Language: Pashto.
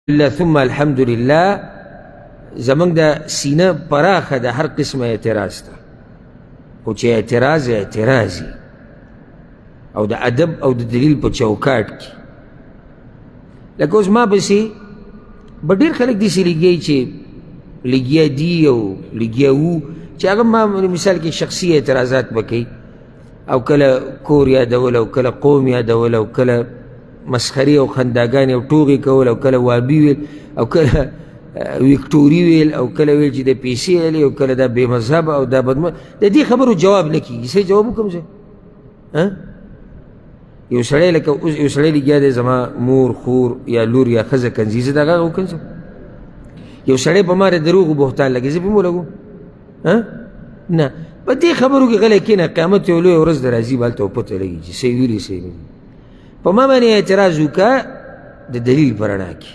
الله ثم الحمد لله زمانگ دا سینه پراخه دا هر قسم اعتراض تا خو چه اعتراضی او دا ادب او دا دلیل پا چوکاٹ کی لکه اوس ما بسی با ډیر خلق دیسی لگیای چه لگیا دی او لگیا او چه اگر ما مثال که شخصی اعتراضات بکی او کلا کور یادول او کلا قوم یادول او کلا مسخری او خنداگانی او ټوغی کول او کلا وابی ویل او کلا ویکتوری ویل او کلا ویل چې د پیسی ویل او کلا دا بے مذهب او دا بدم د دې خبرو جواب نکیږي څه جواب وکم زه یو سړی لکه اوس یو سړی لګیا دی زما مور خور یا لور یا ښځه کنځي زه دغه وکړم څه یو سړی په ما دروغ بهتان لګي زه په مو لګو نه په دې خبرو کې غلی کښېنه قیامت یو لویه ورځ د راځي به هلته پته لګي چې صحیح ویلي صحیح نه په ما باندې اعتراض وکړه د دلیل په رڼا کې